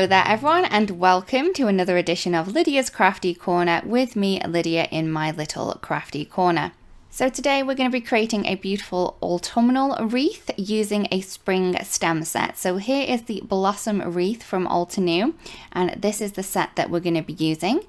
Hello there everyone, and welcome to another edition of Lydia's Crafty Corner with me, Lydia, in my little crafty corner. So today we're going to be creating a beautiful autumnal wreath using a spring stem set. So here is the Blossom Wreath from Altenew, and this is the set that we're going to be using.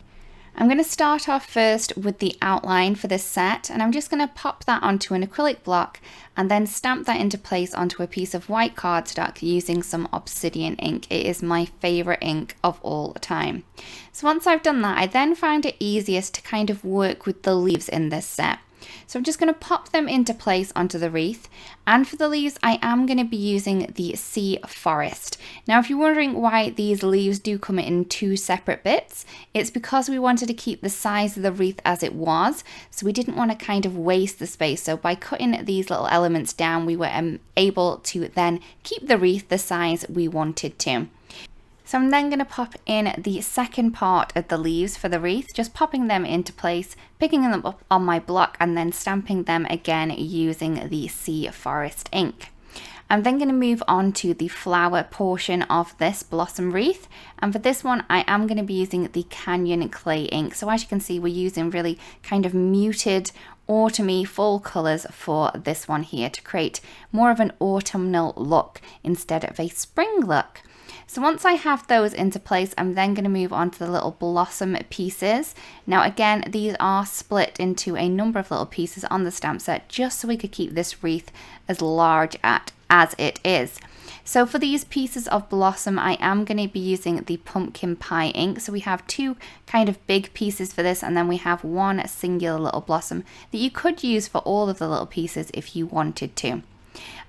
I'm going to start off first with the outline for this set, and I'm just going to pop that onto an acrylic block and then stamp that into place onto a piece of white cardstock using some Obsidian ink. It is my favourite ink of all time. So once I've done that, I then found it easiest to kind of work with the leaves in this set. So I'm just going to pop them into place onto the wreath, and for the leaves I am going to be using the Sea Forest. Now if you're wondering why these leaves do come in two separate bits, it's because we wanted to keep the size of the wreath as it was, so we didn't want to kind of waste the space. So by cutting these little elements down, we were able to then keep the wreath the size we wanted to. So I'm then going to pop in the second part of the leaves for the wreath, just popping them into place, picking them up on my block and then stamping them again using the Sea Forest ink. I'm then going to move on to the flower portion of this blossom wreath, and for this one I am going to be using the Canyon Clay ink. So as you can see, we're using really kind of muted autumny fall colours for this one here to create more of an autumnal look instead of a spring look. So once I have those into place, I'm then going to move on to the little blossom pieces. Now again, these are split into a number of little pieces on the stamp set just so we could keep this wreath as large as it is. So for these pieces of blossom, I am going to be using the pumpkin pie ink. So we have two kind of big pieces for this, and then we have one singular little blossom that you could use for all of the little pieces if you wanted to.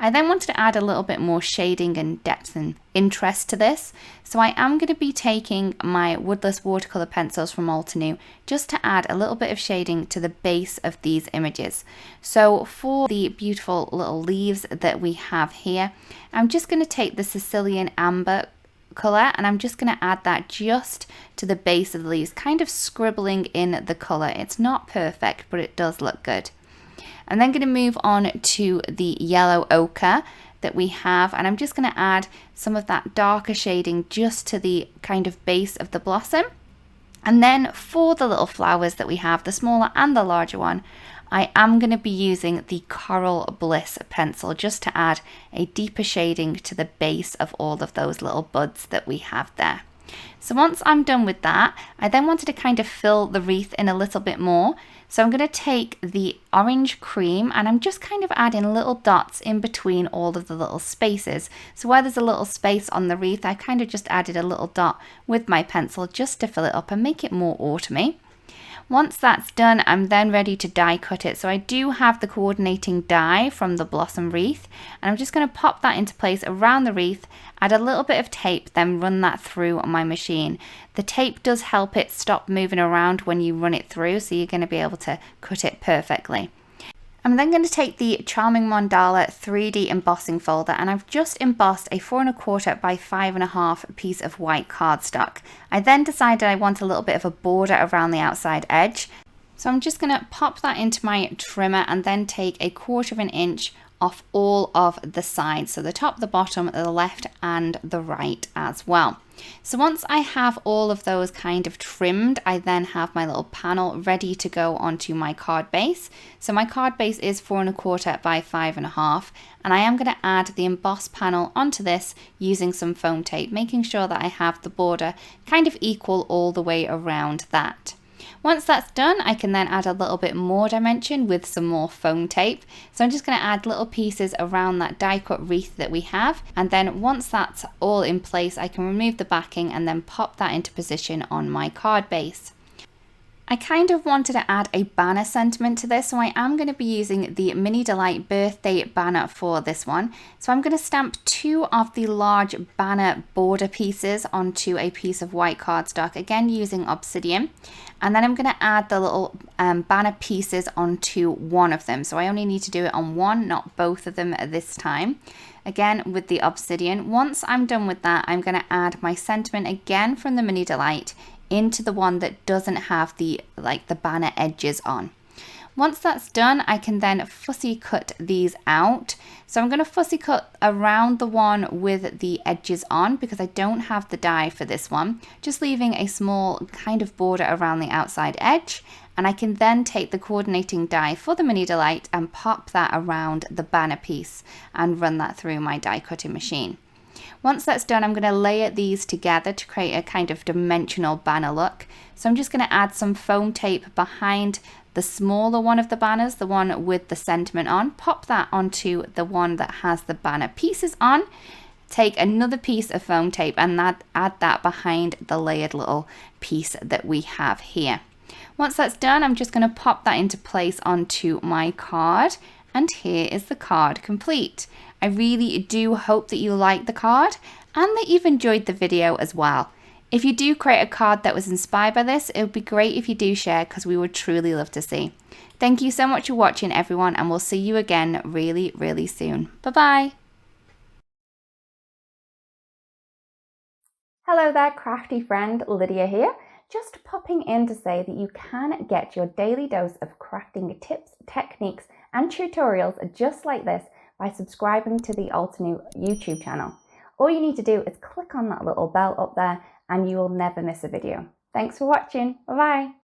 I then wanted to add a little bit more shading and depth and interest to this, so I am going to be taking my woodless watercolour pencils from Altenew just to add a little bit of shading to the base of these images. So for the beautiful little leaves that we have here, I'm just going to take the Sicilian amber colour and I'm just going to add that just to the base of the leaves, kind of scribbling in the colour. It's not perfect, but it does look good. I'm then going to move on to the yellow ochre that we have, and I'm just going to add some of that darker shading just to the kind of base of the blossom. And then for the little flowers that we have, the smaller and the larger one, I am going to be using the Coral Bliss pencil just to add a deeper shading to the base of all of those little buds that we have there. So once I'm done with that, I then wanted to kind of fill the wreath in a little bit more. So I'm going to take the orange cream and I'm just kind of adding little dots in between all of the little spaces. So where there's a little space on the wreath, I kind of just added a little dot with my pencil just to fill it up and make it more autumny. Once that's done, I'm then ready to die cut it. So I do have the coordinating die from the blossom wreath, and I'm just going to pop that into place around the wreath, add a little bit of tape, then run that through on my machine. The tape does help it stop moving around when you run it through, so you're going to be able to cut it perfectly. I'm then going to take the Charming Mandala 3D embossing folder, and I've just embossed a 4 1/4 by 5 1/2 piece of white cardstock. I then decided I want a little bit of a border around the outside edge. So I'm just going to pop that into my trimmer and then take 1/4 inch off all of the sides. So the top, the bottom, the left and the right as well. So once I have all of those kind of trimmed, I then have my little panel ready to go onto my card base. So my card base is 4 1/4 by 5 1/2, and I am going to add the emboss panel onto this using some foam tape, making sure that I have the border kind of equal all the way around that. Once that's done, I can then add a little bit more dimension with some more foam tape. So I'm just going to add little pieces around that die cut wreath that we have, and then once that's all in place, I can remove the backing and then pop that into position on my card base. I kind of wanted to add a banner sentiment to this, so I am going to be using the Mini Delight birthday banner for this one. So I'm going to stamp 2 of the large banner border pieces onto a piece of white cardstock, again using Obsidian. And then I'm going to add the little banner pieces onto one of them. So I only need to do it on one, not both of them at this time. Again with the Obsidian. Once I'm done with that, I'm going to add my sentiment again from the Mini Delight into the one that doesn't have the banner edges on. Once that's done, I can then fussy cut these out. So I'm going to fussy cut around the one with the edges on because I don't have the die for this one, just leaving a small kind of border around the outside edge. And I can then take the coordinating die for the Mini Delight and pop that around the banner piece and run that through my die cutting machine. Once that's done, I'm going to layer these together to create a kind of dimensional banner look. So I'm just going to add some foam tape behind the smaller one of the banners, the one with the sentiment on, pop that onto the one that has the banner pieces on, take another piece of foam tape and add that behind the layered little piece that we have here. Once that's done, I'm just going to pop that into place onto my card, and here is the card complete. I really do hope that you liked the card and that you've enjoyed the video as well. If you do create a card that was inspired by this, it would be great if you do share because we would truly love to see. Thank you so much for watching, everyone, and we'll see you again really, really soon. Bye-bye. Hello there, crafty friend, Lydia here. Just popping in to say that you can get your daily dose of crafting tips, techniques, and tutorials just like this by subscribing to the Altenew YouTube channel. All you need to do is click on that little bell up there and you will never miss a video. Thanks for watching. Bye bye.